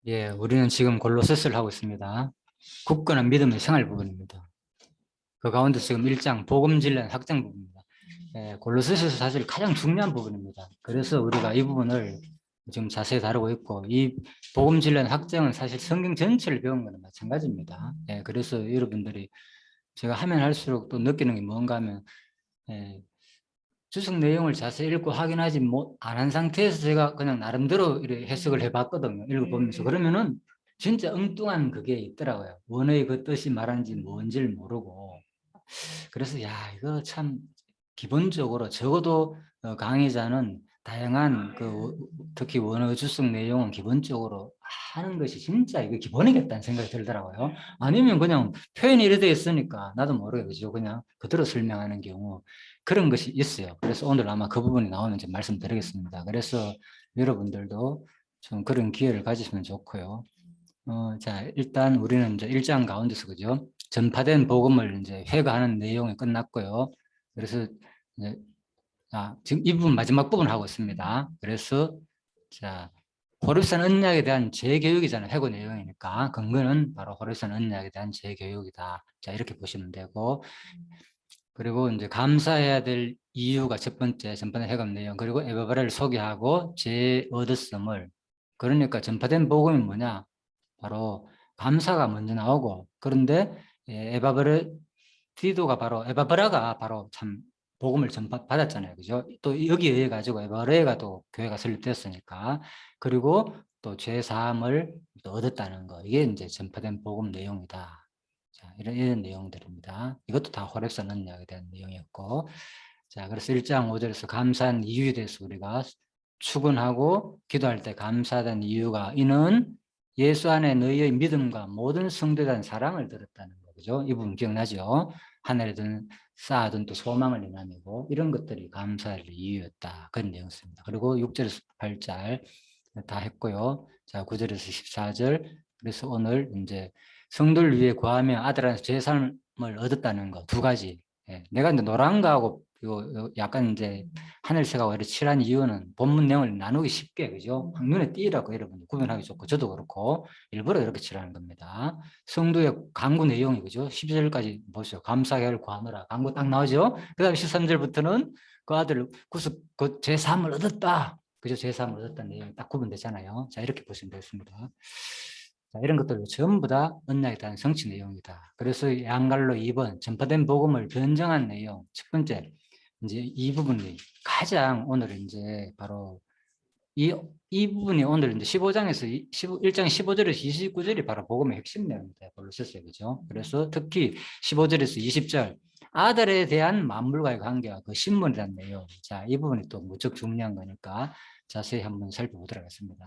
예, 우리는 지금 골로새서를 하고 있습니다. 굳건한 믿음의 생활 부분입니다. 그 가운데 지금 1장 복음 진리의 확장 부분입니다. 예, 골로새서에서 사실 가장 중요한 부분입니다. 그래서 우리가 이 부분을 지금 자세히 다루고 있고, 이 복음 진리의 확장은 사실 성경 전체를 배운 거나 마찬가지입니다. 예, 그래서 여러분들이 제가 하면 할수록 또 느끼는 게 뭔가 하면, 예, 주석 내용을 자세히 읽고 확인하지 안 한 상태에서 제가 그냥 나름대로 이렇게 해석을 해봤거든요. 읽어보면서. 그러면은 진짜 엉뚱한 그게 있더라고요. 원어의 그 뜻이 말하는지 뭔지를 모르고. 그래서 야, 이거 참 기본적으로 적어도 강의자는 다양한 특히 원어 주석 내용은 기본적으로 하는 것이 진짜 이거 기본이겠다는 생각이 들더라고요. 아니면 그냥 표현이 이래 돼 있으니까 나도 모르게 그죠. 그냥 그대로 설명하는 경우 그런 것이 있어요. 그래서 오늘 아마 그 부분이 나오는지 말씀드리겠습니다. 그래서 여러분들도 좀 그런 기회를 가지시면 좋고요. 자, 일단 우리는 이제 1장 가운데서 그죠? 전파된 복음을 이제 회가하는 내용이 끝났고요. 그래서 이제 지금 이 부분 마지막 부분 하고 있습니다. 그래서 자, 호랩산 언약에 대한 재교육이잖아요. 회고 내용이니까 근거는 바로 호랩산 언약에 대한 재교육이다. 자, 이렇게 보시면 되고, 그리고 이제 감사해야 될 이유가 첫 번째 전파된 회감 내용, 그리고 에바브라를 소개하고 제 얻었음을. 그러니까 전파된 복음이 뭐냐? 바로 감사가 먼저 나오고, 그런데 에바브라 디도가 바로 에바브라가 바로 참 복음을 전파받았잖아요. 그죠? 또 여기에 의해 가지고 에바브라가 또 교회가 설립됐으니까. 그리고 또 죄 사함을 또 얻었다는 거. 이게 이제 전파된 복음 내용이다. 자, 이런 내용들입니다. 이것도 다 호랩산 언약에 대한 내용이었고. 자, 그래서 1장 5절에서 감사한 이유에 대해서 우리가 추근하고 기도할 때 감사하다는 이유가 이는 예수 안에 너희의 믿음과 모든 성도에 대한 사랑을 들었다는 거죠. 이 부분 기억나죠? 하늘에든 쌓아둔 또 소망을 인하내고 이런 것들이 감사할 이유였다. 그런 내용입니다. 그리고 6절에서 8절 다 했고요. 자, 9절에서 14절. 그래서 오늘 이제 성도를 위해 구하며 아들 안에서 제 삶을 얻었다는 거 두 가지. 예, 내가 이제 노란 거하고 요 약간 이제 하늘색하고 이렇게 칠한 이유는 본문 내용을 나누기 쉽게, 그죠? 눈에 띄라고 여러분 구분하기 좋고, 저도 그렇고, 일부러 이렇게 칠하는 겁니다. 성도의 강구 내용이, 그죠? 12절까지 보시죠. 감사를 구하노라. 강구 딱 나오죠? 그 다음에 13절부터는 그 아들 구속, 그 제3을 얻었다. 그죠? 제3을 얻었다는 내용이 딱 구분되잖아요. 자, 이렇게 보시면 되겠습니다. 자, 이런 것들 전부 다 언약에 대한 성취 내용이다. 그래서 양갈로 2번 전파된 복음을 변정한 내용. 첫 번째, 이제 이 부분이 가장 오늘 이제 바로 이 부분이 오늘 이제 15장에서 1장 15절에서 29절이 바로 복음의 핵심 내용입니다. 골로새서에, 그죠? 그래서 특히 15절에서 20절 아들에 대한 만물과의 관계와 그 신분이라는 내용. 자, 이 부분이 또 무척 중요한 거니까 자세히 한번 살펴보도록 하겠습니다.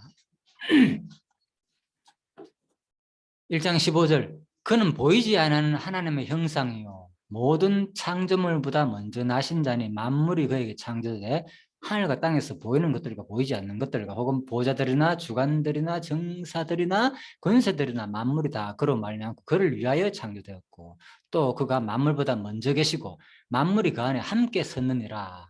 1장 15절 그는 보이지 않는 하나님의 형상이요 모든 창조물보다 먼저 나신 자니 만물이 그에게 창조돼 하늘과 땅에서 보이는 것들과 보이지 않는 것들과 혹은 보좌들이나 주관들이나 정사들이나 권세들이나 만물이 다 그로 말미암고 그를 위하여 창조되었고 또 그가 만물보다 먼저 계시고 만물이 그 안에 함께 섰느니라.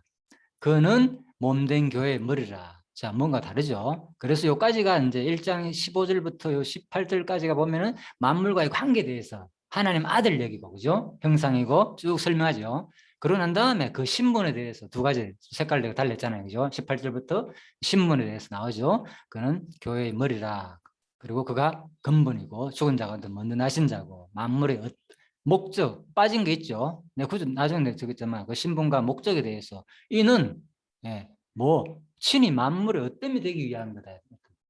그는 몸된 교회의 머리라. 자, 뭔가 다르죠? 그래서 요까지가 이제 1장 15절부터 요 18절까지가 보면은 만물과의 관계에 대해서 하나님 아들 얘기고, 그죠? 형상이고 쭉 설명하죠. 그러고 난 다음에 그 신분에 대해서 두 가지 색깔 내가 달렸잖아요. 그죠? 18절부터 신분에 대해서 나오죠. 그는 교회의 머리라. 그리고 그가 근본이고 죽은 자가 먼저 나신 자고 만물의 목적 빠진 게 있죠. 내가 굳이 나중에 내가 적었지만 그 신분과 목적에 대해서 이는 친히 만물의 어뜸이 되기 위한 거다.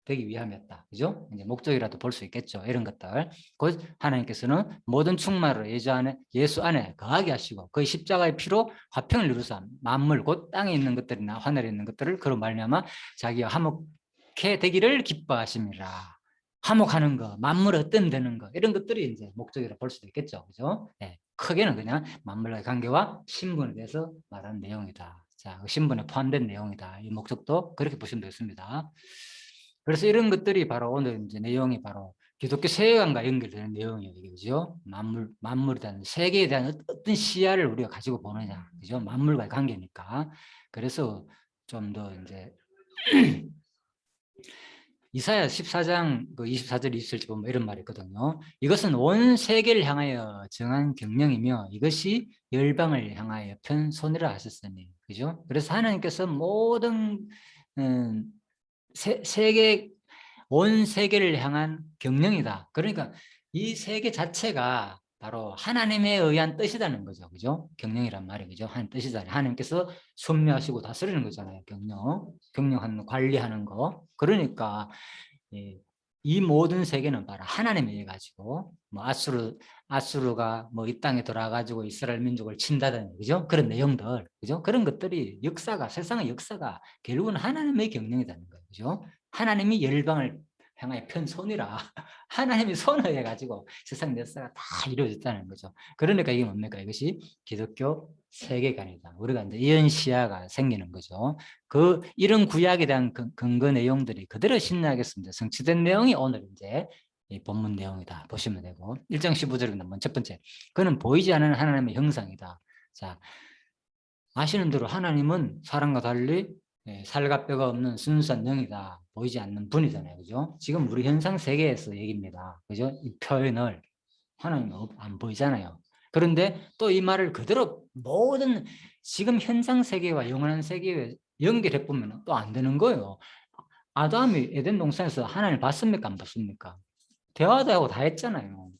되기 위함이었다. 그죠? 이제 목적이라도 볼 수 있겠죠. 이런 것들. 곧 하나님께서는 모든 충만으로 예수 안에 거하게 하시고 그 십자가의 피로 화평을 이루사 만물 곧 땅에 있는 것들이나 하늘에 있는 것들을 그로 말미암아 자기와 화목해 되기를 기뻐하심이라. 화목하는 거, 만물의 어뜸 되는 거 이런 것들이 이제 목적이라 볼 수도 있겠죠. 그죠? 네. 크게는 그냥 만물의 관계와 신분에 대해서 말하는 내용이다. 자, 그 신분에 포함된 내용이다. 이 목적도 그렇게 보시면 되겠습니다. 그래서 이런 것들이 바로 오늘 이제 내용이 바로 기독교 세계관과 연결되는 내용이에요. 그죠? 만물에 대한 세계에 대한 어떤 시야를 우리가 가지고 보느냐. 그죠? 만물과의 관계니까. 그래서 좀 더 이제 이사야 14장 그 24절이 있을지 보면 이런 말이 있거든요. 이것은 온 세계를 향하여 정한 경령이며 이것이 열방을 향하여 편손이라 하셨으니. 그죠? 그래서 하나님께서 모든 세계 온 세계를 향한 경령이다. 그러니까 이 세계 자체가 바로 하나님에 의한 뜻이라는 거죠. 그죠? 경령이란 말이 그죠? 하나님 뜻이잖아요. 하나님께서 섭리하시고 다스리는 거잖아요. 경영하는, 관리하는 거. 그러니까 이 모든 세계는 바로 하나님에 의해 가지고 뭐 아수르가 뭐 이 땅에 들어와가지고 이스라엘 민족을 친다든지 그죠? 그런 내용들 그죠? 그런 것들이 역사가 세상의 역사가 결국은 하나님의 경영이라는 거예요. 그죠? 하나님이 열방을 향하여 편 손이라 하나님이 손을 해가지고 세상 역사가 다 이루어졌다는 거죠. 그러니까 이게 뭡니까? 이것이 기독교 세계관이다. 우리가 이제 이런 시야가 생기는 거죠. 이런 구약에 대한 근거 내용들이 그대로 신약했습니다. 성취된 내용이 오늘 이제 이 본문 내용이다. 보시면 되고 1장 15절입니다. 첫 번째, 그는 보이지 않는 하나님의 형상이다. 자, 아시는 대로 하나님은 사람과 달리 살과 뼈가 없는 순수한 영이다. 보이지 않는 분이잖아요. 그죠? 지금 우리 현상 세계에서 얘기입니다. 그죠? 이 표현을 하나님은 안 보이잖아요. 그런데 또 이 말을 그대로 모든 지금 현상 세계와 영원한 세계에 연결해 보면 또 안 되는 거예요. 아담이 에덴 동산에서 하나님을 봤습니까? 안 봤습니까? 대화도 하고 다 했잖아요.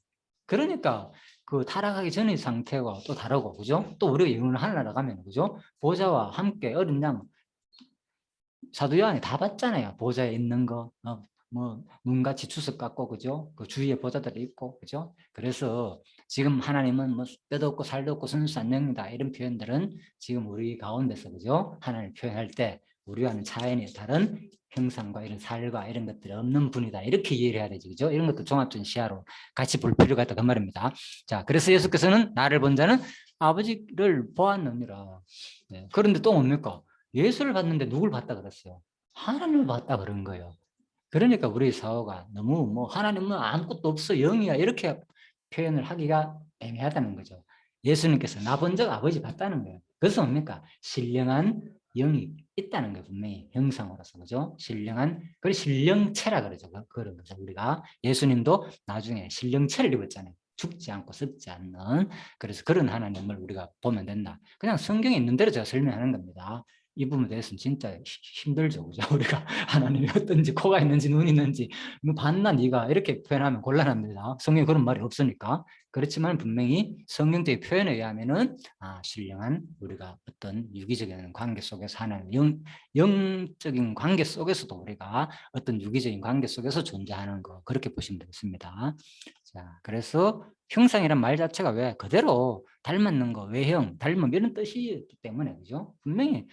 그러니까 그 타락하기 전의 상태가 또 다르고, 그죠? 또 우리가 영원한 하늘나라 가면, 그죠? 보좌와 함께 어린 양, 사도 요한이 다 봤잖아요. 보좌에 있는 거, 뭐 눈같이 주석 같고, 그죠? 그 주위에 보좌들이 있고, 그죠? 그래서 지금 하나님은 뭐 뼈도 없고 살도 없고 순수한 영이다 이런 표현들은 지금 우리 가운데서, 그죠? 하나님을 표현할 때 우리와는 차원이 다른 형상과 이런 살과 이런 것들이 없는 분이다 이렇게 이해를 해야 되지, 그죠? 이런 것도 종합적인 시야로 같이 볼 필요가 있다 그 말입니다. 자, 그래서 예수께서는 나를 본 자는 아버지를 보았느니라. 네. 그런데 또 뭡니까? 예수를 봤는데 누굴 봤다 그랬어요? 하나님을 봤다 그런 거예요. 그러니까 우리 사고가 너무 뭐 하나님은 아무것도 없어 영이야 이렇게 표현을 하기가 애매하다는 거죠. 예수님께서 나 본 적 아버지 봤다는 거예요. 그래서 뭡니까? 신령한 영이 있다는 거예요. 분명히 형상으로서. 그죠? 신령한, 그걸 신령체라 그러죠. 그런 거죠. 우리가 예수님도 나중에 신령체를 입었잖아요. 죽지 않고 썩지 않는. 그래서 그런 하나님을 우리가 보면 된다. 그냥 성경에 있는 대로 제가 설명하는 겁니다. 이 부분에 대해서는 진짜 힘들죠. 그죠? 우리가 하나님이 어떤지, 코가 있는지, 눈이 있는지, 뭐 봤나, 네가 이렇게 표현하면 곤란합니다. 성경에 그런 말이 없으니까. 그렇지만 분명히 성경적인 표현에 의하면은, 신령한 우리가 어떤 유기적인 관계 속에서 하나님, 영적인 관계 속에서도 우리가 어떤 유기적인 관계 속에서 존재하는 거, 그렇게 보시면 되겠습니다. 자, 그래서 형상이란 말 자체가 왜 그대로 닮았는 거, 외형, 닮음 이런 뜻이기 때문에, 그죠? 분명히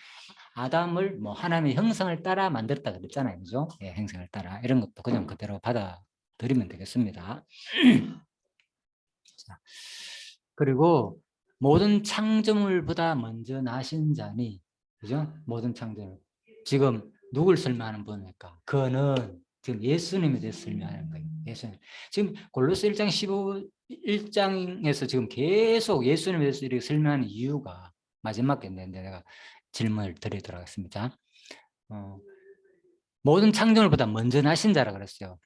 아담을 뭐 하나님의 형상을 따라 만들었다 그랬잖아요. 그죠? 예, 형상을 따라. 이런 것도 그냥 그대로 받아들이면 되겠습니다. 자, 그리고 모든 창조물보다 먼저 나신 자니, 그죠? 모든 창조물. 지금 누굴 설명하는 분입니까? 그는 지금 예수님에 대해서 설명하는 거예요. 예수님. 지금 골로새 1장 1장에서 지금 계속 예수님에 대해서 이렇게 설명하는 이유가 마지막에 있는데 내가 질문을 드리도록 하겠습니다. 모든 창조물보다 먼저 나신 자라 그랬어요.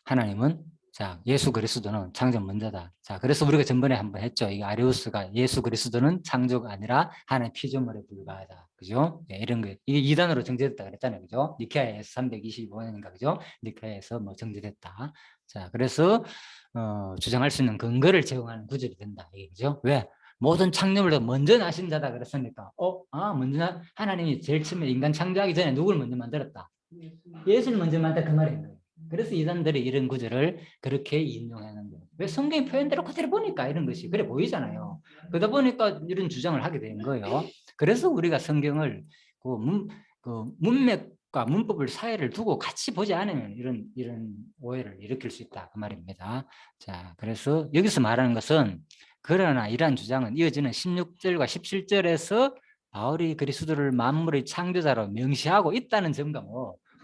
하나님은. 자, 예수 그리스도는 창조 먼저다. 자, 그래서 우리가 전번에 한번 했죠. 이 아리우스가 예수 그리스도는 창조가 아니라 하나의 피조물에 불과하다. 그죠? 네, 이런 거. 이게 이단으로 정제됐다 그랬잖아요. 그죠? 니케아에서 325년인가, 그죠? 니케아에서 뭐 정제됐다. 자, 그래서, 주장할 수 있는 근거를 제공하는 구절이 된다. 이게, 그죠? 왜? 모든 창조물도 먼저 나신 자다 그랬으니까, 먼저 하나님이 제일 처음에 인간 창조하기 전에 누굴 먼저 만들었다? 예수를 먼저 만들었다 그 말이에요. 그래서 이단들이 이런 구절을 그렇게 인용하는 거예요. 왜 성경의 표현대로 그대로 보니까 이런 것이 그래 보이잖아요. 그러다 보니까 이런 주장을 하게 된 거예요. 그래서 우리가 성경을 그 문맥과 문법을 사이를 두고 같이 보지 않으면 이런 오해를 일으킬 수 있다 그 말입니다. 자, 그래서 여기서 말하는 것은 그러나 이러한 주장은 이어지는 16절과 17절에서 바울이 그리스도를 만물의 창조자로 명시하고 있다는 점과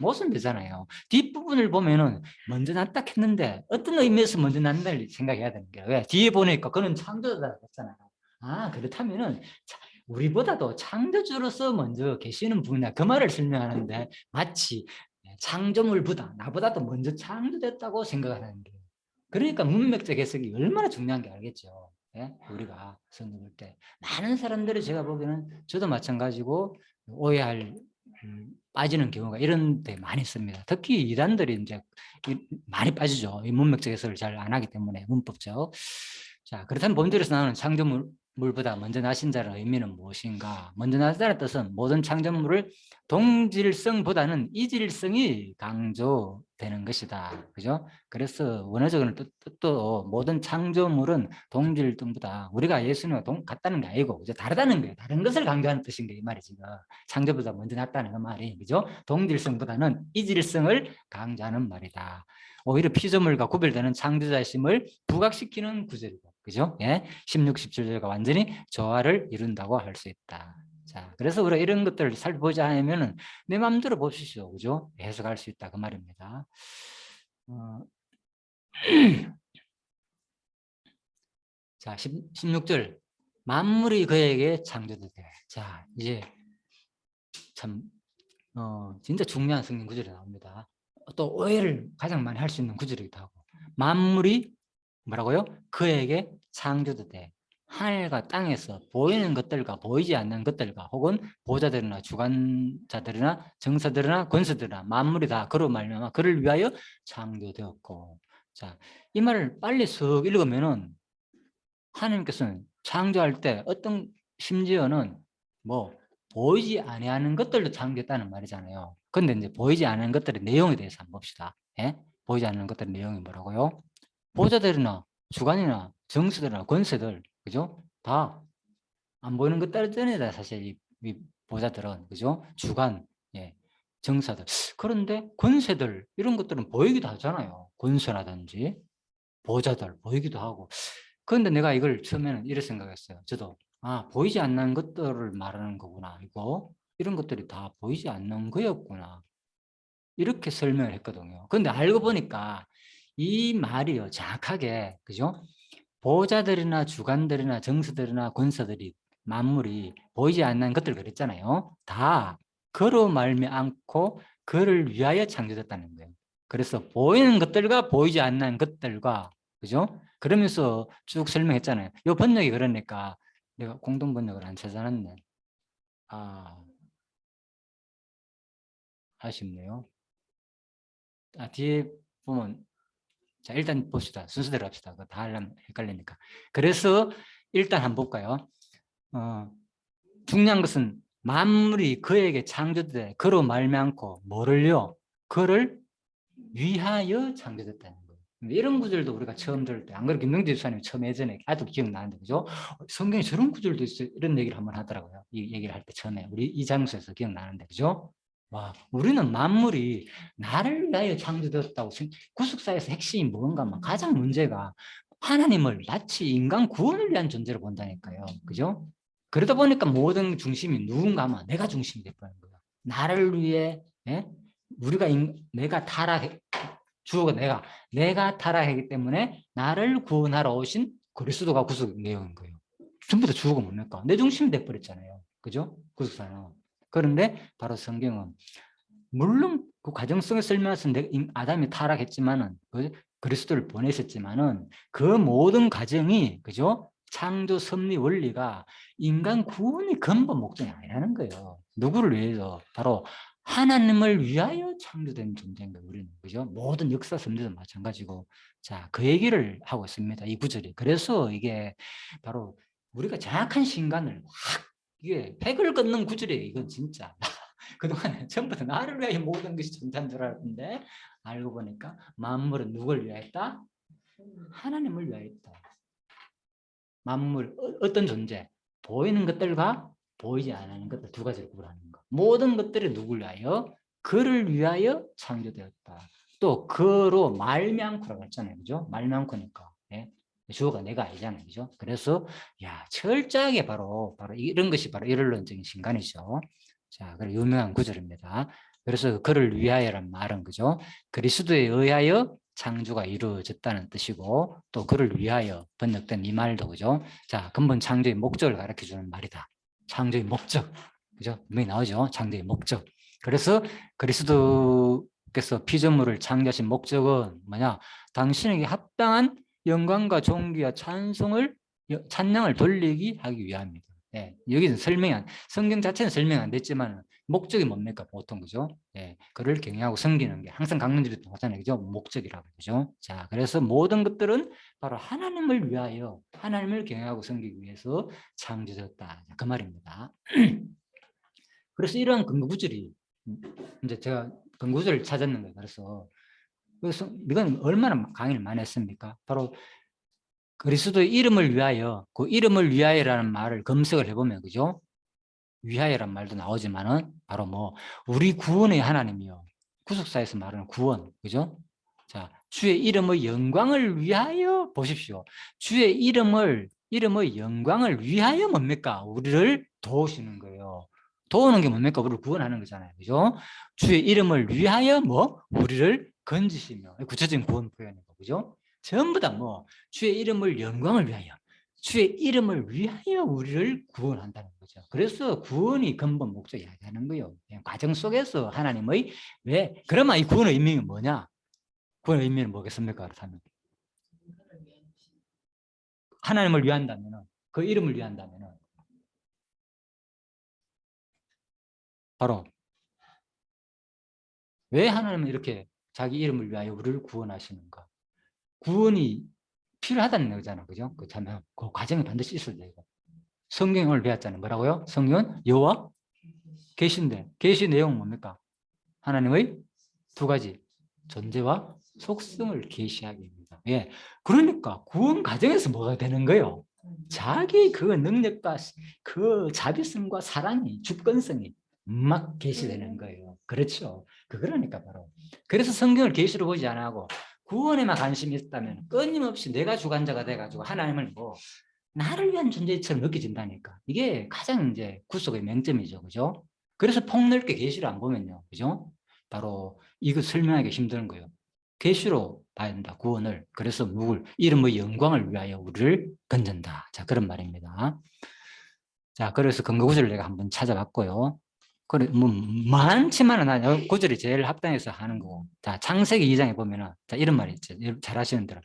모순되잖아요. 뒷부분을 보면은 먼저 났다 했는데 어떤 의미에서 먼저 났다를 생각해야 되는 거예요. 왜? 뒤에 보니까 그는 창조자라고 했잖아요. 그렇다면은 우리보다도 창조주로서 먼저 계시는 분이야. 그 말을 설명하는데 마치 창조물보다 나보다도 먼저 창조됐다고 생각하는 게 그러니까 문맥적 해석이 얼마나 중요한 게 알겠죠. 예? 우리가 성경 볼 때 많은 사람들이 제가 보기에는 저도 마찬가지고 오해할 빠지는 경우가 이런 데 많이 있습니다. 특히 이단들이 이제 많이 빠지죠. 이 문맥적 해석을 잘 안 하기 때문에 문법적. 자, 그렇다면 본절에서 나오는 창조물보다 먼저 나신 자의 의미는 무엇인가? 먼저 나신 뜻은 모든 창조물을 동질성보다는 이질성이 강조되는 것이다. 그죠? 그래서 원어적인 뜻도 모든 창조물은 동질성보다 우리가 예수님과 같다는 게 아니고 그죠? 다르다는 거예요. 다른 것을 강조하는 뜻인 게 이 말이지. 창조보다 먼저 낫다는 그 말이 그죠? 동질성보다는 이질성을 강조하는 말이다. 오히려 피조물과 구별되는 창조자심을 부각시키는 구절이고 그죠? 예? 16, 17절과 완전히 조화를 이룬다고 할 수 있다. 자, 그래서 우리가 이런 것들을 살펴보자 하면은 내 마음대로 보십시오. 그죠? 해석할 수 있다. 그 말입니다. 자, 16절. 만물이 그에게 창조되되. 자, 이제 참, 진짜 중요한 성경 구절이 나옵니다. 또 오해를 가장 많이 할 수 있는 구절이기도 하고. 만물이 뭐라고요? 그에게 창조되되. 하늘과 땅에서 보이는 것들과 보이지 않는 것들과 혹은 보좌들이나 주관자들이나 정사들이나 권세들이나 만물이 다 그로 말미암아 그를 위하여 창조되었고. 자, 이 말을 빨리 쓱 읽으면은 하나님께서는 창조할 때 어떤 심지어는 뭐 보이지 아니하는 것들도 창조했다는 말이잖아요. 근데 이제 보이지 않는 것들의 내용에 대해서 한번 봅시다. 예? 보이지 않는 것들의 내용이 뭐라고요? 보좌들이나 주관이나 정수들이나 권세들, 그죠? 다 안 보이는 것들이다 사실 이 보좌들은, 그죠? 주관, 예, 정사들. 그런데 권세들 이런 것들은 보이기도 하잖아요. 권세라든지 보좌들 보이기도 하고. 그런데 내가 이걸 처음에는 이렇게 생각했어요. 저도 보이지 않는 것들을 말하는 거구나. 이런 것들이 다 보이지 않는 거였구나. 이렇게 설명을 했거든요. 그런데 알고 보니까 이 말이요, 정확하게, 그죠? 보호자들이나 주관들이나 정서들이나 권서들이 만물이 보이지 않는 것들 그랬잖아요. 다 그로 말미암고 그를 위하여 창조됐다는 거예요. 그래서 보이는 것들과 보이지 않는 것들과, 그죠? 그러면서 쭉 설명했잖아요. 이 번역이 그러니까 내가 공동 번역을 안 찾아놨네. 아쉽네요. 뒤에 보면, 자, 일단 봅시다. 순서대로 합시다. 그거 다 하려면 헷갈리니까. 그래서 일단 한번 볼까요? 중요한 것은 만물이 그에게 창조돼 그로 말미암고 뭐를요? 그를 위하여 창조됐다는 거예요. 이런 구절도 우리가 처음 들을 때, 안 그래도 김명재 집사님 처음 예전에 아직도 기억나는데, 그죠? 성경에 저런 구절도 있어요. 이런 얘기를 한번 하더라고요. 이 얘기를 할 때 처음에 우리 이 장소에서 기억나는데, 그죠? 와, 우리는 만물이 나를 위하여 창조되었다고. 구속사에서 핵심이 뭔가 막 가장 문제가 하나님을 마치 인간 구원을 위한 존재로 본다니까요. 그죠? 그러다 보니까 모든 중심이 누군가 하면 내가 중심이 돼버리는 거예요. 나를 위해, 예? 내가 주어가 내가 타락하기 때문에 나를 구원하러 오신 그리스도가 구속 내용인 거예요. 전부 다 주어가 뭡니까? 내 중심이 돼버렸잖아요. 그죠? 구속사는. 그런데 바로 성경은 물론 그 과정성을 설명해서 아담이 타락했지만은 그리스도를 보내셨지만은 그 모든 과정이, 그죠? 창조 섭리 원리가 인간 구원이 근본 목적이 아니라는 거예요. 누구를 위해서? 바로 하나님을 위하여 창조된 존재인 거예요. 우리는, 그죠? 모든 역사 섭리도 마찬가지고. 자, 그 얘기를 하고 있습니다. 이 구절이. 그래서 이게 바로 우리가 정확한 신간을 이게 획을 긋는 구절이에요. 이건 진짜. 그동안 전부 다 나를 위하여 모든 것이 존재한 줄 알았는데 알고 보니까 만물은 누굴 위하였다? 하나님을 위하였다. 만물, 어떤 존재? 보이는 것들과 보이지 않는 것들 두 가지를 구분하는 거. 모든 것들이 누굴 위하여? 그를 위하여 창조되었다. 또 그로 말미암고라고 했잖아요. 그죠? 말미암고니까. 예? 주어가 내가 아니잖아요. 그죠? 그래서 철저하게 바로 이런 것이 바로 이론적인 신간이죠. 자, 그리고 유명한 구절입니다. 그래서 그를 위하여란 말은, 그죠? 그리스도에 의하여 창조가 이루어졌다는 뜻이고, 또 그를 위하여 번역된 이 말도, 그죠? 자, 근본 창조의 목적을 가르쳐 주는 말이다. 창조의 목적, 그죠? 분명히 나오죠? 창조의 목적. 그래서 그리스도 그래서 피조물을 창조하신 목적은 뭐냐? 당신에게 합당한 영광과 존귀와 찬양을 돌리기 하기 위함입니다. 예, 여기는 성경 자체는 설명 안 됐지만 목적이 뭡니까? 보통 그죠? 예, 그를 경외하고 섬기는 게 항상 강론들이 하잖아요. 그죠? 목적이라고 그죠? 자, 그래서 모든 것들은 바로 하나님을 위하여 하나님을 경외하고 섬기기 위해서 창조되었다. 그 말입니다. 그래서 이러한 근거 구절이 이제 제가 근거 구절을 찾았는 거예요. 그래서 이건 얼마나 강의를 많이 했습니까? 바로 그리스도의 이름을 위하여, 그 이름을 위하여라는 말을 검색을 해보면, 그죠? 위하여란 말도 나오지만은, 바로 뭐, 우리 구원의 하나님이요. 구속사에서 말하는 구원, 그죠? 자, 주의 이름의 영광을 위하여 보십시오. 주의 이름의 영광을 위하여 뭡니까? 우리를 도우시는 거예요. 도우는 게 뭡니까? 우리를 구원하는 거잖아요. 그죠? 주의 이름을 위하여 뭐? 우리를 건지시며. 구체적인 구원 표현이고, 그죠? 전부 다 뭐, 주의 이름을 영광을 위하여. 주의 이름을 위하여 우리를 구원한다는 거죠. 그래서 구원이 근본 목적이 하는 거예요. 과정 속에서 하나님의 왜? 그러면 이 구원의 의미는 뭐냐? 구원의 의미는 뭐겠습니까? 그렇다면 하나님을 위한다면은 그 이름을 위한다면은 바로 왜 하나님은 이렇게 자기 이름을 위하여 우리를 구원하시는가? 구원이 필요하다는 거잖아, 그죠? 그렇다면 그 과정이 반드시 있어야 돼요. 성경을 배웠잖아요. 뭐라고요? 성경은 여호와 계신데 계시 내용은 뭡니까? 하나님의 두 가지 존재와 속성을 계시하기입니다. 예, 그러니까 구원 과정에서 뭐가 되는 거예요? 자기 그 능력과 그 자비성과 사랑이 주권성이 막 계시되는 거예요. 그렇죠? 그러니까 바로 그래서 성경을 계시로 보지 않고 구원에만 관심이 있다면 끊임없이 내가 주관자가 돼가지고 하나님을 뭐 나를 위한 존재처럼 느껴진다니까. 이게 가장 이제 구속의 맹점이죠, 그죠? 그래서 폭넓게 계시를 안 보면요, 그죠? 바로 이거 설명하기 힘든 거예요. 계시로 봐야 된다, 구원을. 그래서 누굴 이름의 영광을 위하여 우리를 건진다. 자, 그런 말입니다. 자, 그래서 근거 구절을 내가 한번 찾아봤고요. 그래, 뭐 많지만은 난 구절이 제일 합당해서 하는 거고. 자, 창세기 2장에 보면은 자, 이런 말이 있죠. 잘 아시는 대로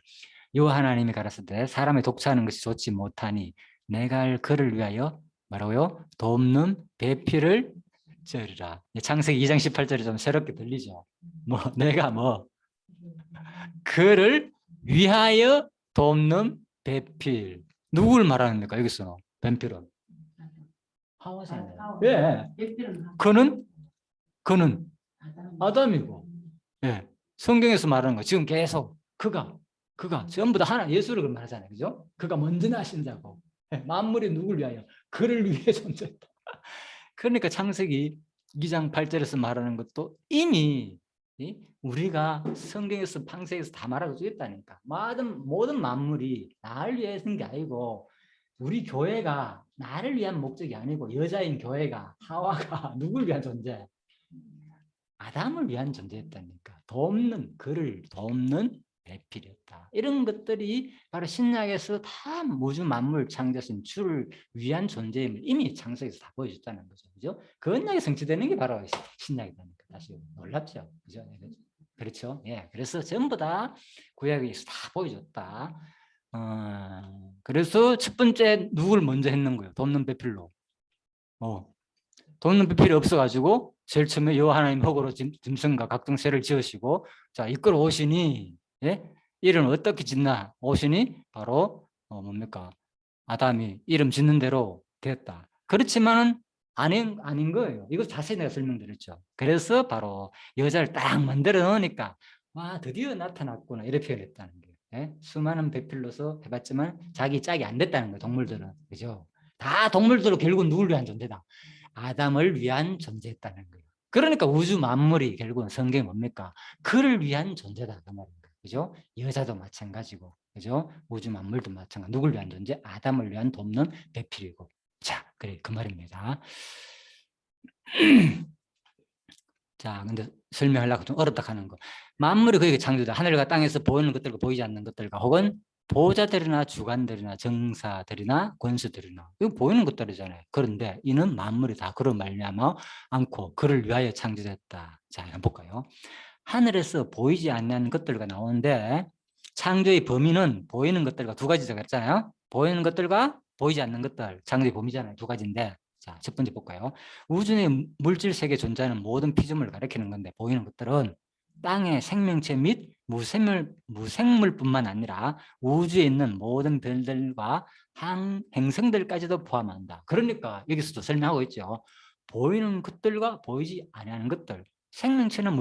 여호와 하나님이 가라사대 사람의 독차하는 것이 좋지 못하니 내가 할 그를 위하여 뭐라고요? 돕는 배필을 찌으리라. 창세기 2장 18절이 좀 새롭게 들리죠. 뭐 내가 뭐 그를 위하여 돕는 배필. 누굴 말하는니까 여기서 배필은 하와잖아요. 예. 그는 아담이고. 예. 성경에서 말하는 거 지금 계속 그가 전부 다 하나 예수를 말하잖아요. 그죠? 그가 먼저 나신 자고. 예. 만물이 누굴 위하여? 그를 위해 존재했다. 그러니까 창세기 2장 8절에서 말하는 것도 이미 우리가 성경에서 방세에서 다 말하고 있다니까. 모든 만물이 나를 위해 산 게 아니고 우리 교회가 나를 위한 목적이 아니고 여자인 교회가 하와가 누굴 위한 존재? 아담을 위한 존재였다니까. 그를 돕는 배필이었다. 이런 것들이 바로 신약에서 다 우주 만물 창조신 주를 위한 존재임을 이미 창세기에서 다 보여줬다는 거죠. 그죠? 그 언약이 성취되는 게 바로 신약이다니까. 다시 놀랍죠. 그죠? 그렇죠. 예. 그래서 전부 다 구약에서 다 보여줬다. 그래서 첫 번째 누굴 먼저 했는 거예요? 돕는 배필로. 돕는 배필이 없어가지고 제일 처음에 여호와 하나님 흙으로 짐승과 각종 새를 지으시고 자 이끌어 오시니 예? 이름 어떻게 짓나 오시니 바로 뭡니까 아담이 이름 짓는 대로 되었다. 그렇지만은 아닌 거예요. 이거 자세히 내가 설명드렸죠. 그래서 바로 여자를 딱 만들어 놓으니까 와 드디어 나타났구나 이렇게 표현했다는 거예요. 예? 수많은 배필로서 해봤지만 자기 짝이 안 됐다는 거예요. 동물들은 그죠? 다 동물들은 결국은 누굴 위한 존재다. 아담을 위한 존재였다는 거예요. 그러니까 우주 만물이 결국은 성경이 뭡니까? 그를 위한 존재다 그 말입니다. 그죠? 여자도 마찬가지고, 그죠? 우주 만물도 마찬가지. 누굴 위한 존재? 아담을 위한 돕는 배필이고. 자, 그래 그 말입니다. 자, 근데 설명하려고 좀 어렵다 하는 거. 만물이 그에게 창조다. 하늘과 땅에서 보이는 것들과 보이지 않는 것들과 혹은 보호자들이나 주관들이나 정사들이나 권수들이나 이거 보이는 것들이잖아요. 그런데 이는 만물이 다 그를 말미암아 않고 그를 위하여 창조됐다. 자, 한번 볼까요? 하늘에서 보이지 않는 것들과 나오는데 창조의 범위는 보이는 것들과 두 가지라고 했잖아요. 보이는 것들과 보이지 않는 것들, 창조의 범위잖아요. 두 가지인데, 자, 첫 번째 볼까요? 우주 내 물질 세계에 존재하는 모든 피조물을 가리키는 건데, 보이는 것들은 땅의 생명체 및 무생물뿐만 아니라 우주에 있는 모든 별들과 행성들까지도 포함한다. 그러니까 여기서도 설명하고 있죠. 보이는 것들과 보이지 않는 것들. 생명체는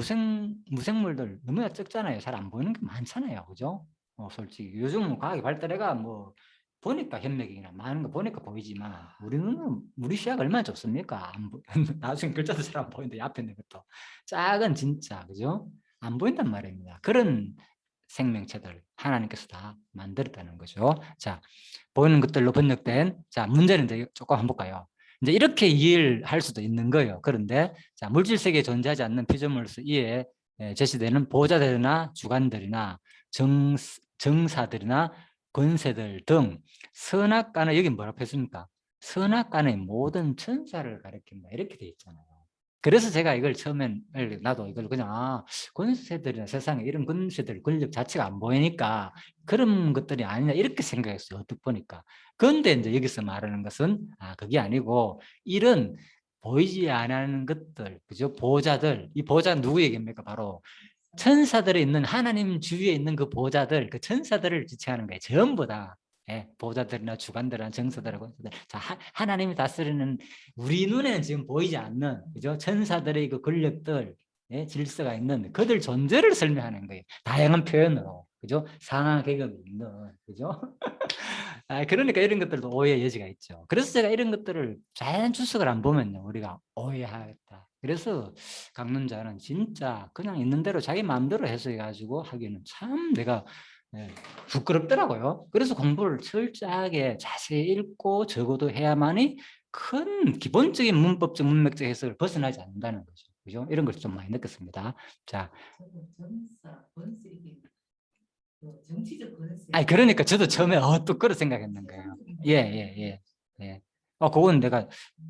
무생물들 너무나 적잖아요. 잘 안 보이는 게 많잖아요. 그죠? 솔직히 요즘 뭐 과학이 발달해가 뭐 보니까 현미경이나 많은 거 보니까 보이지만 우리 시야가 얼마나 좁습니까? 나중에 글자도 잘 안 보이는데 앞에 있는 것도 작은 진짜 그죠? 안 보인단 말입니다. 그런 생명체들 하나님께서 다 만들었다는 거죠. 자, 보이는 것들로 번역된 자 문제는 이제 조금 한번 볼까요? 이제 이렇게 이해를 할 수도 있는 거예요. 그런데 자 물질 세계에 존재하지 않는 피조물로서 이에 제시되는 보좌들이나 주관들이나 정사들이나 권세들 등 선악간의 여기 뭐라고 했습니까? 선악간의 모든 천사를 가리킨다 이렇게 돼 있잖아요. 그래서 제가 이걸 처음엔 나도 이걸 그냥 권세들이나 세상에 이런 권세들 권력 자체가 안 보이니까 그런 것들이 아니냐 이렇게 생각했어요. 어떻게 보니까. 그런데 이제 여기서 말하는 것은 그게 아니고 이런 보이지 않는 것들, 그죠? 보좌들, 이 보좌는 누구 얘기입니까? 바로 천사들이 있는 하나님 주위에 있는 그 보좌들, 그 천사들을 지칭하는 거예요. 전부 다. 예, 보좌들이나 주관들이나 정사들하고 자, 하나님이 다스리는 우리 눈에는 지금 보이지 않는 그죠? 천사들의 그 권력들, 예, 질서가 있는 그들 존재를 설명하는 거예요. 다양한 표현으로. 그죠? 상하 계급이 있는 그죠? 그러니까 이런 것들도 오해의 여지가 있죠. 그래서 제가 이런 것들을 자연 주석을 안 보면요, 우리가 오해하겠다. 그래서 강론자는 진짜 그냥 있는 대로 자기 마음대로 해석해가지고 하기는 참 내가 부끄럽더라고요. 그래서 공부를 철저하게 자세히 읽고 적어도 해야만이 큰 기본적인 문법적 문맥적 해석을 벗어나지 않는다는 거죠. 그죠? 이런 걸 좀 많이 느꼈습니다. 자, 정치적 권세. 그러니까 저도 처음에 또 그런 생각했는 거예요. 예. 그건 내가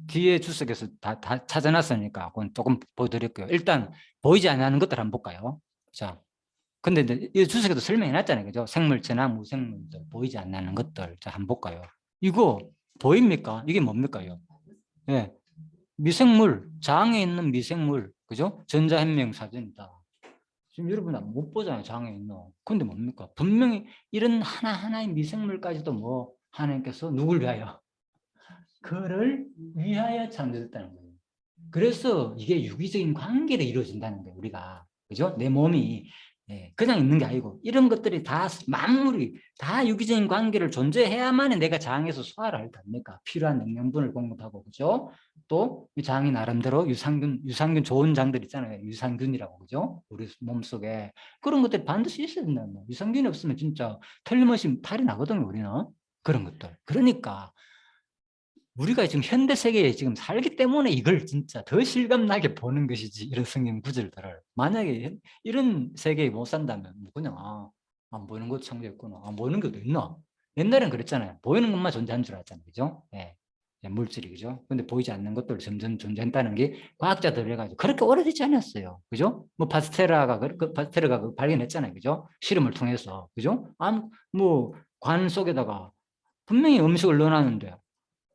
뒤에 주석에서 다 찾아놨으니까 그건 조금 보여드릴게요. 일단 보이지 않는 것들 한번 볼까요? 자, 근데 이제 이 주석에도 설명해놨잖아요, 그죠? 생물체나 무생물들 보이지 않는 것들. 자, 한번 볼까요? 이거 보입니까? 이게 뭡니까? 예, 미생물, 장에 있는 미생물, 그죠? 전자현미경 사진이다. 지금 여러분 못 보잖아요. 장에 있는. 근데 뭡니까? 분명히 이런 하나하나의 미생물까지도 뭐 하나님께서 누굴 위하여? 그를 위하여 창조했다는 거예요. 그래서 이게 유기적인 관계로 이루어진다는 거예요. 우리가. 그죠? 내 몸이 그냥 있는 게 아니고 이런 것들이 다 만물이 다 유기적인 관계를 존재해야만 내가 장에서 소화를 할 거 아닙니까? 필요한 영양분을 공급하고 그죠? 또 장이 나름대로 유산균 좋은 장들 있잖아요. 유산균이라고 그죠? 우리 몸속에 그런 것들이 반드시 있어야 된다는 거예요. 유산균이 없으면 진짜 틀림없이 탈이 나거든요. 우리는 그런 것들. 그러니까 우리가 지금 현대 세계에 지금 살기 때문에 이걸 진짜 더 실감나게 보는 것이지 이런 성경 구절들을 만약에 이런 세계에 못 산다면 뭐 그냥 안 보이는 것도 창조했구나 안 보이는 것도 있나 옛날엔 그랬잖아요 보이는 것만 존재한 줄 알았잖아요 그죠 물질이 그죠 근데 보이지 않는 것들 점점 존재한다는 게 과학자들 해가지고 그렇게 오래되지 않았어요 그죠 뭐 파스테르가 발견했잖아요 그죠 실험을 통해서 그죠 뭐관 속에다가 분명히 음식을 넣어놨는데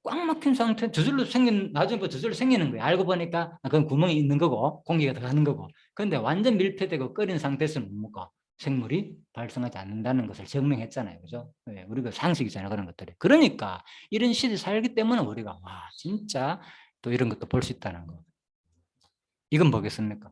꽉 막힌 상태 저절로 나중에 저절로 생기는 거예요. 알고 보니까 그건 구멍이 있는 거고 공기가 들어가는 거고. 그런데 완전 밀폐되고 끓인 상태에서는 뭡니까? 생물이 발생하지 않는다는 것을 증명했잖아요. 그죠? 네, 우리가 상식이잖아요. 그런 것들이. 그러니까 이런 시대에 살기 때문에 우리가 진짜 또 이런 것도 볼 수 있다는 거. 이건 뭐겠습니까?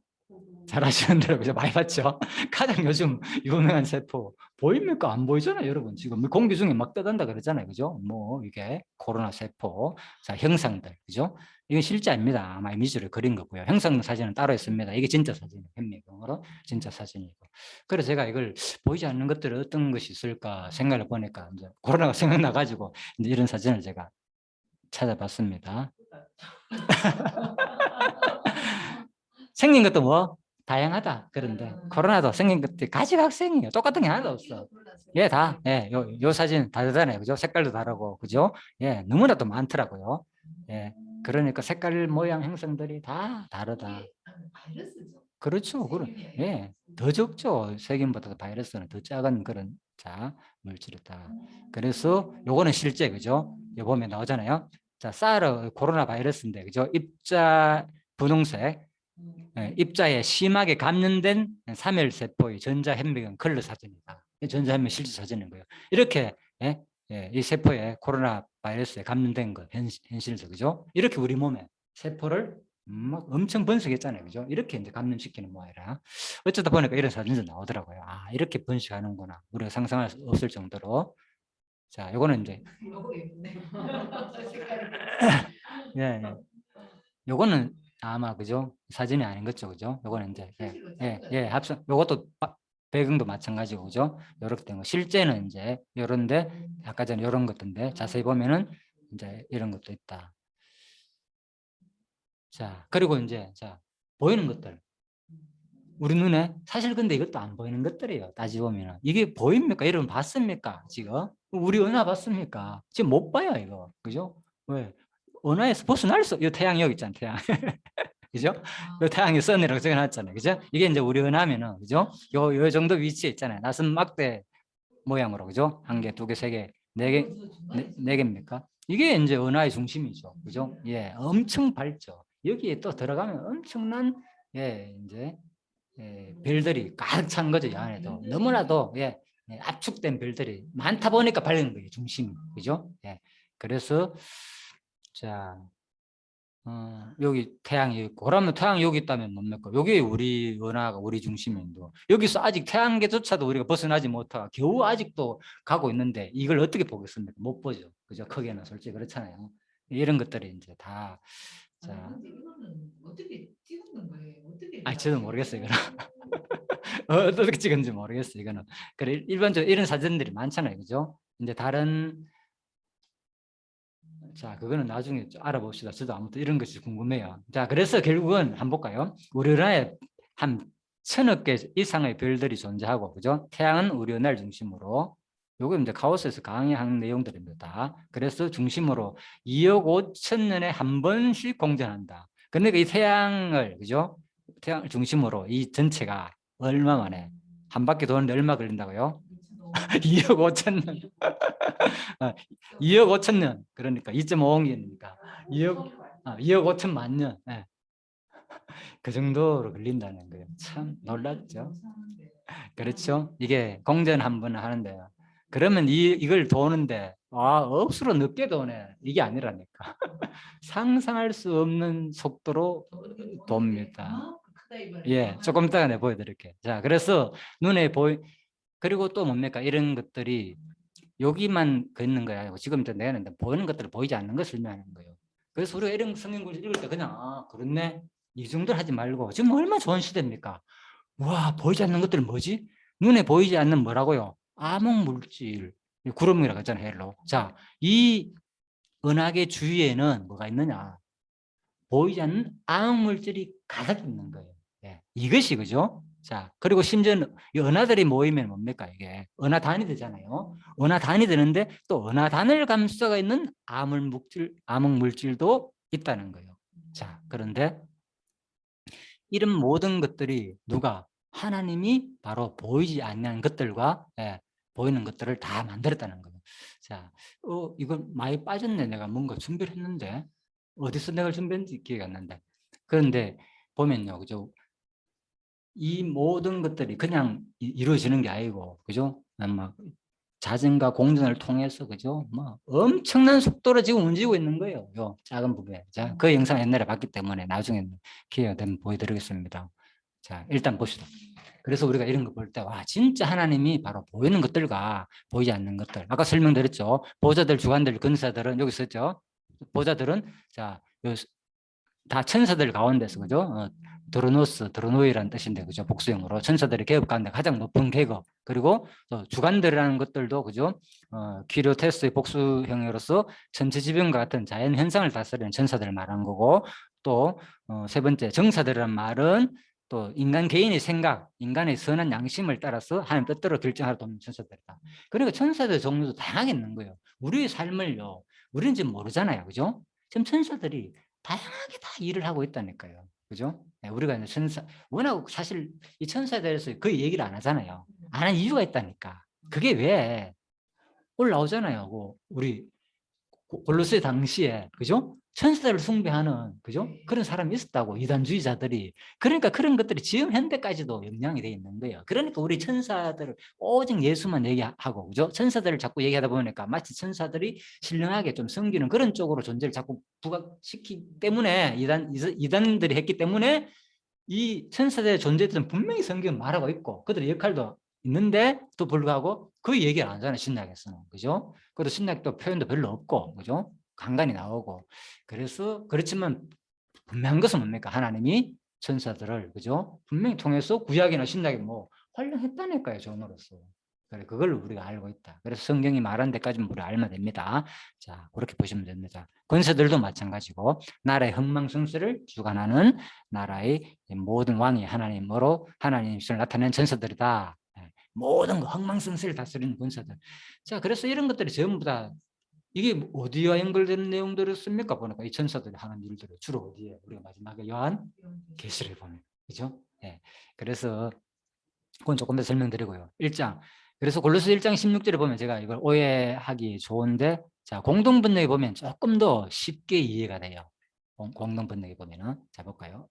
잘 아시는 대로 그죠? 많이 봤죠? 가장 요즘 유명한 세포 보입니까? 안 보이잖아요, 여러분. 지금 공기 중에 막 떠단다 그러잖아요, 그죠? 뭐 이게 코로나 세포, 자 형상들, 그죠? 이건 실제 아닙니다. 아마 이미지를 그린 거고요. 형상 사진은 따로 있습니다. 이게 진짜 사진이에요, 현미경으로 진짜 사진이고. 그래서 제가 이걸 보이지 않는 것들이 어떤 것이 있을까 생각을 보니까 이제 코로나가 생각나가지고 이제 이런 사진을 제가 찾아봤습니다. 생긴 것도 뭐 다양하다. 그런데 코로나도 생긴 것들이 가지각색이에요. 똑같은 게 하나도 없어. 예, 다. 예, 요 사진 다르잖아요. 그죠? 색깔도 다르고, 그죠? 예, 너무나도 많더라고요. 예, 그러니까 색깔, 모양, 형성들이 다 다르다. 그렇죠. 예, 더 적죠. 세균보다 바이러스는 더 작은 그런 물질이다. 그래서 요거는 실제 그죠? 요 보면 나오잖아요. 자, 사르 코로나 바이러스인데 그죠? 입자 분홍색 입자에 심하게 감염된 3일 세포의 전자현미경 컬러 사진이다. 전자현미 실제 사진인 거예요. 이렇게 예? 예, 이 세포에 코로나 바이러스에 감염된 거 현실에서 그죠? 이렇게 우리 몸에 세포를 막 엄청 번식했잖아요. 그죠? 이렇게 이제 감염시키는 모양이라. 어쩌다 보니까 이런 사진도 나오더라고요. 아, 이렇게 번식하는구나. 우리가 상상할 수 없을 정도로. 자, 요거는 이제 예, 예. 요거는 아마 그죠? 사진이 아닌 거죠. 그죠? 요거는 이제 합성 요것도 배경도 마찬가지고 그죠? 요렇게 된 거. 실제는 이제 요런데 아까 전에 요런 것인데 자세히 보면은 이제 이런 것도 있다. 자, 그리고 이제 자, 보이는 것들. 우리 눈에 사실 근데 이것도 안 보이는 것들이에요. 따지고 보면은 이게 보입니까? 여러분 봤습니까? 지금 우리 은하 봤습니까? 지금 못 봐요 이거. 그죠? 왜? 은하에서 벗어날 수, 이 태양 여기 있잖아, 태양. 그죠? 요 태양의 선이라고 적어놨잖아요. 그죠? 이게 이제 우리 은하면은, 그죠? 요 정도 위치에 있잖아요. 나선 막대 모양으로, 그죠? 한 개, 두 개, 세 개, 네 개, 네 개입니까? 이게 이제 은하의 중심이죠. 그죠? 예, 엄청 밝죠. 여기에 또 들어가면 엄청난, 예, 이제, 별들이 가득 찬 거죠. 이 안에도. 너무나도, 압축된 별들이 많다 보니까 밝은 거예요. 중심이. 그죠? 예. 그래서, 자, 여기 태양이 있고 그러면 태양이 여기 있다면 뭡니까? 여기 우리 은하가 우리 중심인데 여기서 아직 태양계조차도 우리가 벗어나지 못하고 겨우 아직도 가고 있는데 이걸 어떻게 보겠습니까? 못 보죠. 그죠? 크게는 솔직히 그렇잖아요. 이런 것들이 이제 다 자, 이거는 어떻게 찍은 거예요? 어떻게? 저도 모르겠어요. 이거는 어떻게 찍은지 모르겠어요. 이거는 그래 일반적으로 이런 사진들이 많잖아요. 그죠? 이제 다른 자, 그거는 나중에 좀 알아봅시다. 저도 아무튼 이런 것이 궁금해요. 자, 그래서 결국은 한번 볼까요? 우리 은하에 한 1000억 개 이상의 별들이 존재하고, 그죠? 태양은 우리 은하를 중심으로. 요거 이제 가우스에서 강의한 내용들입니다. 그래서 중심으로 2억 5천 년에 한 번씩 공전한다. 그러니까 이 태양을, 그죠? 태양을 중심으로 이 전체가 얼마 만에 한 바퀴 도는데 얼마 걸린다고요? 2억 5천 년. 2억 5천 년. 그러니까 2.5억년이니까 2억 5천만 년. 네. 그 정도로 걸린다는 거예요. 참 놀랍죠. 그렇죠. 이게 공전 한 번 하는데요. 그러면 이걸 도는데 억수로 늦게 도네. 이게 아니라니까. 상상할 수 없는 속도로 돕니다. 예, 조금 이따가 내가 보여드릴게요. 자, 그래서 눈에 그리고 또 뭡니까? 이런 것들이 여기만 긋는 거야 아니고 지금 내가 보이는 것들을 보이지 않는 것을 설명하는 거예요. 그래서 우리가 이런 성경을 읽을 때 그냥 그렇네 이 정도로 하지 말고 지금 얼마나 좋은 시대입니까? 와 보이지 않는 것들은 뭐지? 눈에 보이지 않는 뭐라고요? 암흑 물질 구름이라고 하잖아요. 헬로. 자, 이 은하계 주위에는 뭐가 있느냐? 보이지 않는 암흑 물질이 가득 있는 거예요. 예, 이것이 그죠? 자, 그리고 심지어는 이 은하들이 모이면 뭡니까 이게 은하단이 되잖아요. 은하단이 되는데 또 은하단을 감싸고 있는 암흑 물질도 있다는 거예요. 자, 그런데 이런 모든 것들이 누가 하나님이 바로 보이지 않는 것들과 보이는 것들을 다 만들었다는 거예요. 자, 이거 많이 빠졌네. 내가 뭔가 준비를 했는데 어디서 내가 준비했는지 기억이 안 난다. 그런데 보면요, 그죠? 이 모든 것들이 그냥 이루어지는 게 아니고, 그죠? 막 자전과 공전을 통해서, 그죠? 뭐 엄청난 속도로 지금 움직이고 있는 거예요. 요 작은 부분에. 자, 그 영상 옛날에 봤기 때문에 나중에 기회가 되면 보여드리겠습니다. 자, 일단 봅시다. 그래서 우리가 이런 거 볼 때, 와, 진짜 하나님이 바로 보이는 것들과 보이지 않는 것들. 아까 설명드렸죠. 보좌들, 주관들, 근사들은 여기 있었죠. 보좌들은, 자, 다 천사들 가운데서, 그죠? 드로노이라는 뜻인데, 그죠? 복수형으로. 천사들의 계급 가운데 가장 높은 계급. 그리고 또 주관들이라는 것들도, 그죠? 퀴리오테스의 복수형으로서 천체지변과 같은 자연 현상을 다스리는 천사들을 말하는 거고, 또, 세 번째, 정사들이라는 말은 또 인간 개인의 생각, 인간의 선한 양심을 따라서 하나님 뜻대로 결정하러 돕는 천사들이다. 그러니까 천사들 종류도 다양하게 있는 거예요. 우리의 삶을요, 우리는 지금 모르잖아요. 그죠? 지금 천사들이 다양하게 다 일을 하고 있다니까요. 그죠? 예, 우리가 이제 천사, 워낙 사실 이 천사에 대해서 거의 얘기를 안 하잖아요. 안 한 이유가 있다니까. 그게 왜 올라오잖아요. 우리 골로새 당시에, 그죠? 천사들을 숭배하는, 그죠? 그런 사람이 있었다고, 이단주의자들이. 그러니까 그런 것들이 지금 현대까지도 영향이 돼 있는 거예요. 그러니까 우리 천사들을 오직 예수만 얘기하고, 그죠? 천사들을 자꾸 얘기하다 보니까 마치 천사들이 신령하게 좀 섬기는 그런 쪽으로 존재를 자꾸 부각시키기 때문에, 이단들이 했기 때문에 이 천사들의 존재들은 분명히 성경은 말하고 있고, 그들의 역할도 있는데 또 불구하고 그 얘기를 안 하잖아요, 신약에서는. 그죠? 그래도 신약도 표현도 별로 없고, 그죠? 간간히 나오고. 그래서, 그렇지만 분명한 것은 뭡니까? 하나님이 천사들을, 그죠? 분명히 통해서 구약이나 신약에 뭐 활용했다니까요, 종으로서. 그래, 그걸 우리가 알고 있다. 그래서 성경이 말한 데까지는 우리가 알면 됩니다. 자, 그렇게 보시면 됩니다. 권세들도 마찬가지고, 나라의 흥망성쇠를 주관하는 나라의 모든 왕이 하나님으로 하나님의 신을 나타낸 전사들이다. 모든 거 흥망성쇠를 다스리는 권사들. 자, 그래서 이런 것들이 전부 다 이게 어디와 연결된 내용들이었습니까? 보니까 이 천사들이 하는 일들을 주로 어디에 우리가 마지막에 요한 계시를 보면, 그죠? 예. 그래서 그건 조금 더 설명드리고요. 1장. 그래서 골로새 1장 16절에 보면 제가 이걸 오해하기 좋은데, 자, 공동번역에 보면 조금 더 쉽게 이해가 돼요. 공동번역에 보면은. 자, 볼까요?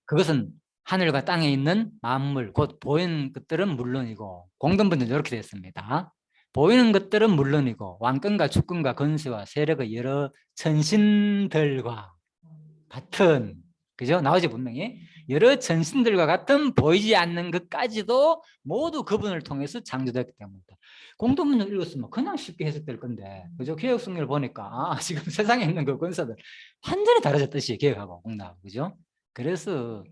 그것은 하늘과 땅에 있는 만물, 곧 보이는 것들은 물론이고, 공동번역 이렇게 되어 있습니다. 보이는 것들은 물론이고, 왕권과 주권과 권세와 세력의 여러 천신들과 같은, 그죠? 나오지 분명히. 여러 천신들과 같은 보이지 않는 것까지도 모두 그분을 통해서 창조됐기 때문이다. 공동문을 읽었으면 그냥 쉽게 해석될 건데, 그죠? 개혁성경을 보니까 지금 세상에 있는 그 권사들 완전히 다르졌듯이 개혁하고 공나하고, 그죠? 그래서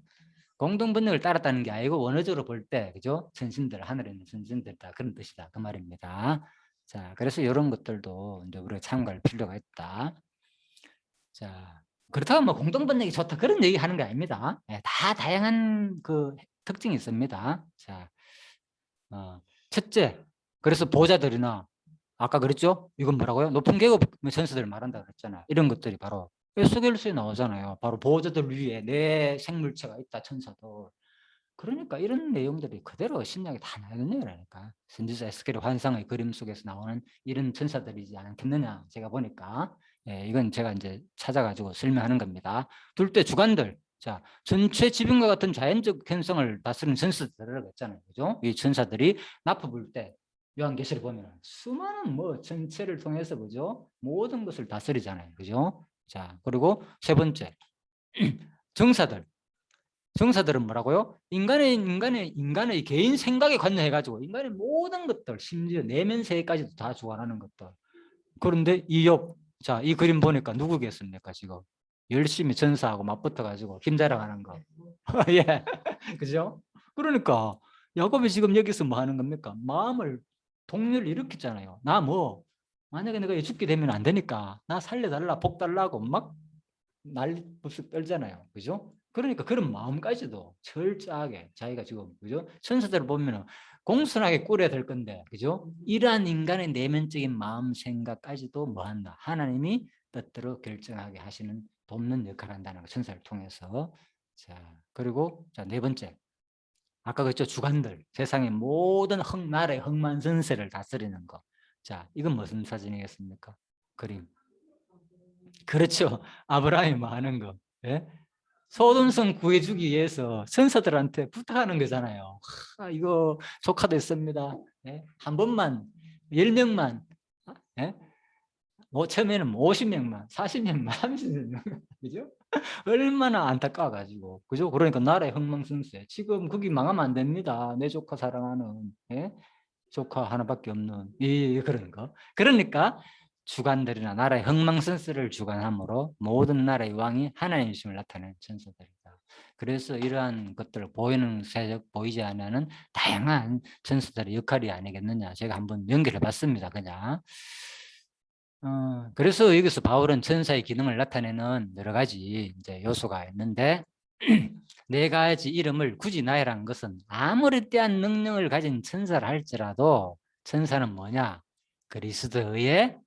공동번역을 따랐다는 게 아니고 원어적으로 볼 때, 그죠? 천신들, 하늘에 있는 천신들다, 그런 뜻이다, 그 말입니다. 자, 그래서 이런 것들도 이제 우리가 참고할 필요가 있다. 자, 그렇다고 뭐 공동번역이 좋다 그런 얘기 하는 게 아닙니다. 예, 다 다양한 그 특징이 있습니다. 자, 첫째, 그래서 보호자들이나 아까 그랬죠? 이건 뭐라고요? 높은 계급 전사들 말한다 그랬잖아. 이런 것들이 바로 에스겔서에 나오잖아요. 바로 보호자들 위에 내 생물체가 있다, 천사들. 그러니까 이런 내용들이 그대로 신약에 다 나오는 거라니까. 선지자 에스겔의 환상의 그림 속에서 나오는 이런 천사들이지 않겠느냐, 제가 보니까. 예, 이건 제가 이제 찾아가지고 설명하는 겁니다. 둘째, 주관들. 자, 전체 지변과 같은 자연적 현상을 다스리는 천사들이라고 했잖아요. 그죠? 이 천사들이 납부 불 때, 요한계시를 보면 수많은 뭐 전체를 통해서, 그죠? 모든 것을 다스리잖아요. 그죠? 자, 그리고 세 번째, 정사들. 정사들은 뭐라고요? 인간의 개인 생각에 관여해가지고 인간의 모든 것들, 심지어 내면 세계까지도 다 주관하는 것들. 그런데 이욥, 자, 이 그림 보니까 누구겠습니까, 지금? 열심히 전사하고 맞붙어가지고 힘자랑하는 거. 예. 그죠? 그러니까, 야곱이 지금 여기서 뭐 하는 겁니까? 마음을, 동료를 일으켰잖아요. 나 뭐, 만약에 내가 죽게 되면 안 되니까, 나 살려달라, 복 달라고 막 난리부스 떨잖아요. 그죠? 그러니까 그런 마음까지도 철저하게 자기가 지금, 그죠? 천사들을 보면은 공손하게 꾸려야 될 건데, 그죠? 이러한 인간의 내면적인 마음 생각까지도 뭐 한다? 하나님이 뜻대로 결정하게 하시는, 돕는 역할을 한다는 거, 천사를 통해서. 자, 그리고 자, 네 번째. 아까 그랬죠? 주관들. 세상의 모든 나라의 흥만성쇠를 다스리는 거. 자, 이건 무슨 사진이겠습니까? 그림. 그렇죠. 아브라함이 뭐 하는 거. 예? 소돔성 구해주기 위해서 천사들한테 부탁하는 거잖아요. 이거 조카 됐습니다. 예? 한 번만, 10명만, 예? 뭐 처음에는 50명만, 40명만, 30명만, 그죠? 얼마나 안타까워가지고, 그죠? 그러니까 나라의 흥망성쇠. 지금 거기 망하면 안 됩니다. 내 조카 사랑하는, 예? 조카 하나밖에 없는, 그런 거. 그러니까 주관들이나 나라의 흥망성쇠를 주관함으로 모든 나라의 왕이 하나님이심을 나타내는 천사들이다. 그래서 이러한 것들을 보이는 세력, 보이지 않는 다양한 천사들의 역할이 아니겠느냐, 제가 한번 연결해 봤습니다. 그냥. 그래서 여기서 바울은 천사의 기능을 나타내는 여러 가지 이제 요소가 있는데, 네 가지 이름을 굳이 나열한 것은 아무리 뛰어난 능력을 가진 천사를 할지라도 천사는 뭐냐? 그리스도의,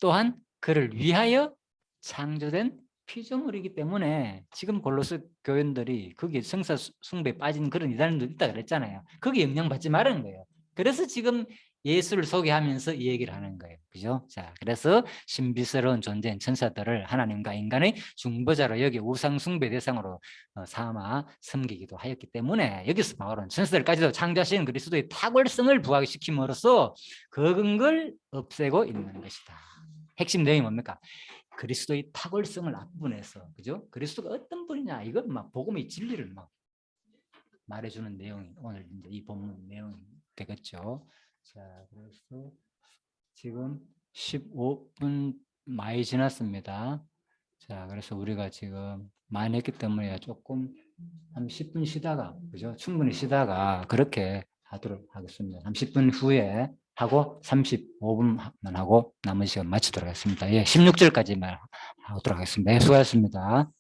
또한 그를 위하여 창조된 피조물이기 때문에 지금 골로새 교인들이 거기에 성사 숭배에 빠진 그런 이단들도 있다 그랬잖아요. 거기에 영향받지 말라는 거예요. 그래서 지금 예수를 소개하면서 이 얘기를 하는 거예요. 그죠? 자, 그래서 신비스러운 존재인 천사들을 하나님과 인간의 중보자로 여기 우상 숭배 대상으로 삼아 섬기기도 하였기 때문에 여기서 바울은 천사들까지도 창조하신 그리스도의 탁월성을 부각시킴으로써 그걸 없애고 있는 것이다. 핵심 내용이 뭡니까? 그리스도의 탁월성을 앞부분에서, 그죠? 그리스도가 어떤 분이냐, 이걸 막 복음의 진리를 막 말해주는 내용이 오늘 이제 이 본문 내용이 되겠죠. 자, 그래서 지금 15분 많이 지났습니다. 자, 그래서 우리가 지금 많이 했기 때문에 조금 한 10분 쉬다가, 그죠? 충분히 쉬다가 그렇게 하도록 하겠습니다. 30분 후에 하고 35분만 하고 나머지 시간 마치도록 하겠습니다. 예, 16절까지만 하도록 하겠습니다. 예, 수고하셨습니다.